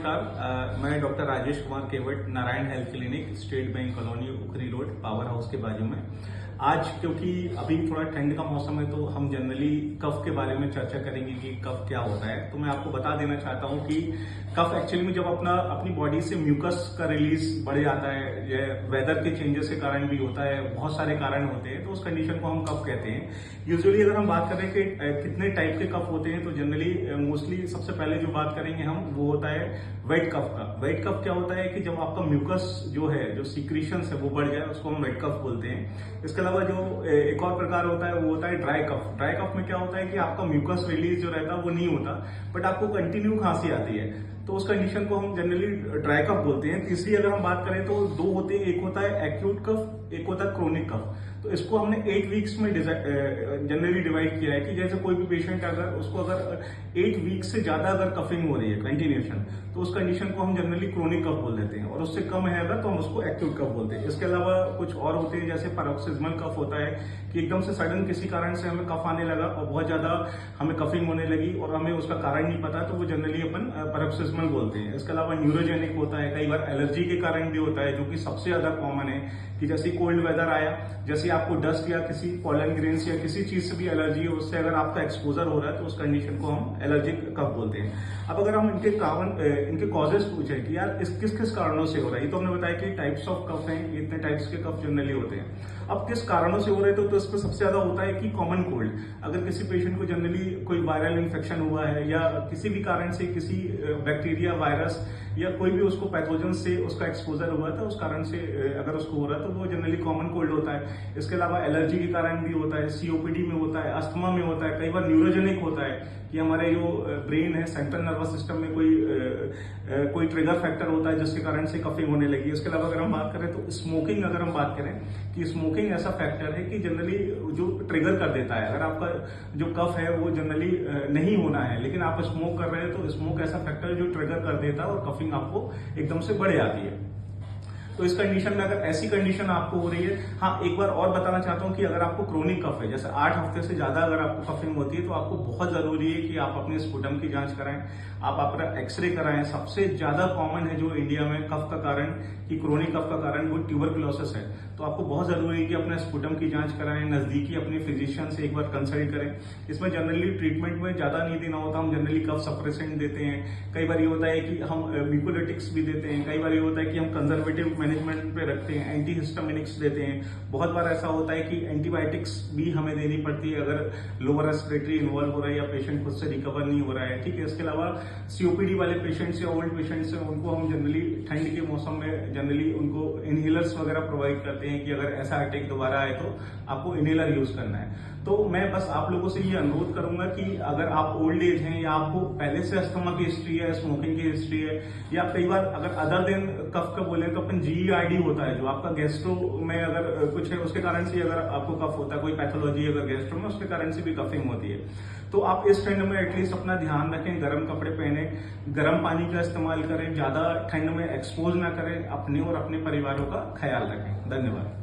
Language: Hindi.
नमस्कार, मैं doctor Rajesh Kumar Kewat, Narayan health clinic, state bank colony, Ukhri road, power house के बाजू में। आज क्योंकि अभी थोड़ा ठंड का मौसम है तो हम जनरली कफ के बारे में चर्चा करेंगे कि कफ क्या होता है। तो मैं आपको बता देना चाहता हूं कि कफ एक्चुअली में जब अपनी बॉडी से म्यूकस का रिलीज बढ़ जाता है, यह वेदर के चेंजेस के कारण भी होता है, बहुत सारे कारण होते हैं, तो उस कंडीशन को हम कफ कहते हैं। यूजुअली अगर हम बात करें कि कितने टाइप के कफ होते हैं, तो जनरली मोस्टली सबसे पहले जो बात करेंगे हम वो होता है वेट कफ का। वेट कफ क्या होता है कि जब आपका म्यूकस जो है, जो सीक्रेशंस है वो बढ़ जाए, उसको हम वेट कफ बोलते हैं। इसके अलावा जो एक और प्रकार होता है वो होता है ड्राई कफ। ड्राई कफ में क्या होता है कि आपका म्यूकस रिलीज जो रहता है वो नहीं होता, बट आपको कंटिन्यू खांसी आती है, तो उस कंडीशन को हम जनरली ड्राई कफ बोलते हैं। तीसरी अगर हम बात करें तो दो होते हैं, एक होता है एक्यूट कफ, एक होता है क्रोनिक कफ। तो इसको हमने 8 वीक्स में जनरली डिवाइड किया है कि जैसे कोई भी पेशेंट अगर 8 वीक से ज्यादा अगर कफिंग हो रही है कंटिन्यूशन, तो उस कंडीशन को हम जनरली क्रोनिक कफ बोल देते हैं, और उससे कम है अगर तो हम उसको एक्यूट कफ बोलते हैं। इसके अलावा कुछ और होते हैं, जैसे पैरोक्सिस्मल कफ होता है कि एकदम से सडन किसी कारण से हमें कफ आने लगा और बहुत ज्यादा हमें कफिंग होने लगी और हमें उसका कारण नहीं पता, तो वो जनरली अपन पैरोक्सिस्मल बोलते हैं। इसके अलावा न्यूरोजेनिक होता है, कई बार एलर्जी के कारण भी होता है, जो कि सबसे ज्यादा कॉमन है कि जैसे कोल्ड वेदर आया, जैसे आपको डस्ट या किसी पॉलन ग्रेन्स या किसी चीज से भी एलर्जी है, उससे अगर आपका एक्सपोजर हो रहा है तो उस कंडीशन को हम एलर्जिक कफ बोलते हैं। अब अगर हम इनके कॉजेस पूछे कि यार किस किस कारणों से हो रहा है, तो हमने बताया कि टाइप्स ऑफ कफ हैं, इतने टाइप्स के कफ जनरली होते हैं। अब किस कारणों से हो रहे तो इसमें सबसे ज्यादा होता है कि कॉमन कोल्ड। अगर किसी पेशेंट को जनरली कोई वायरल इन्फेक्शन हुआ है या किसी भी कारण से किसी बैक्टीरिया, वायरस या कोई भी उसको पैथोजन से उसका एक्सपोजर हुआ था, उस कारण से अगर उसको हो रहा है तो वो जनरली कॉमन कोल्ड होता है। इसके अलावा एलर्जी के कारण भी होता है, सीओपीडी में होता है, अस्थमा में होता है, कई बार न्यूरोजेनिक होता है कि हमारे जो ब्रेन है, सेंट्रल नर्वस सिस्टम में कोई ट्रिगर फैक्टर होता है जिसके कारण से कफिंग होने लगी। इसके अलावा अगर हम बात करें तो स्मोकिंग, अगर हम बात करें कि स्मोकिंग ऐसा फैक्टर है कि जनरली जो ट्रिगर कर देता है, अगर आपका जो कफ है वो जनरली नहीं होना है लेकिन आप स्मोक कर रहे हैं, तो स्मोक ऐसा फैक्टर जो ट्रिगर कर देता है और कफिंग आपको एकदम से बढ़ जाती है। तो इस कंडीशन में अगर ऐसी कंडीशन आपको हो रही है, हाँ एक बार और बताना चाहता हूं कि अगर आपको क्रोनिक कफ है, जैसे 8 हफ्ते से ज्यादा अगर आपको कफिंग होती है, तो आपको बहुत जरूरी है कि आप अपने स्पुटम की जांच कराएं, आप अपना एक्सरे कराएं। सबसे ज्यादा कॉमन है जो इंडिया में कफ का कारण, कि क्रोनिक कफ का कारण वो ट्यूबरकुलोसिस है, तो आपको बहुत जरूरी है कि अपने स्पुटम की जांच कराएं, नजदीकी अपने फिजिशियन से एक बार कंसल्ट करें। इसमें जनरली ट्रीटमेंट में ज्यादा नहीं देना होता, हम जनरली कफ सप्रेसेंट देते हैं, कई बार ये होता है कि हम म्यूकोलिटिक्स भी देते हैं, कई बार ये होता है कि हम कंजर्वेटिव मैनेजमेंट पे रखते हैं, एंटी हिस्टामिनिक्स देते हैं। बहुत बार ऐसा होता है कि एंटीबायोटिक्स भी हमें देनी पड़ती है अगर लोअर रेस्पिरेटरी इन्वॉल्व हो रहा है या पेशेंट खुद से रिकवर नहीं हो रहा है, ठीक है। इसके अलावा सीओपीडी वाले पेशेंट्स या ओल्ड पेशेंट्स हैं, उनको हम जनरली ठंड के मौसम में जनरली उनको इनहेलर्स वगैरह प्रोवाइड करते हैं कि अगर ऐसा अटैक दोबारा आए तो आपको इनहेलर यूज करना है। तो मैं बस आप लोगों से ये अनुरोध करूंगा कि अगर आप ओल्ड एज हैं या आपको पहले से अस्थमा की हिस्ट्री है, स्मोकिंग की हिस्ट्री है, या कई बार अगर अदर देन कफ का बोले तो अपन GERD होता है, जो आपका गैस्ट्रो में अगर कुछ है उसके कारण से अगर आपको कफ होता है, कोई पैथोलॉजी अगर गैस्ट्रो में, उसके कारण से भी कफिंग होती है, तो आप इस ठंड में एटलीस्ट अपना ध्यान रखें, गर्म कपड़े पहने, गर्म पानी का इस्तेमाल करें, ज्यादा ठंड में एक्सपोज ना करें, अपने और अपने परिवारों का ख्याल रखें। धन्यवाद।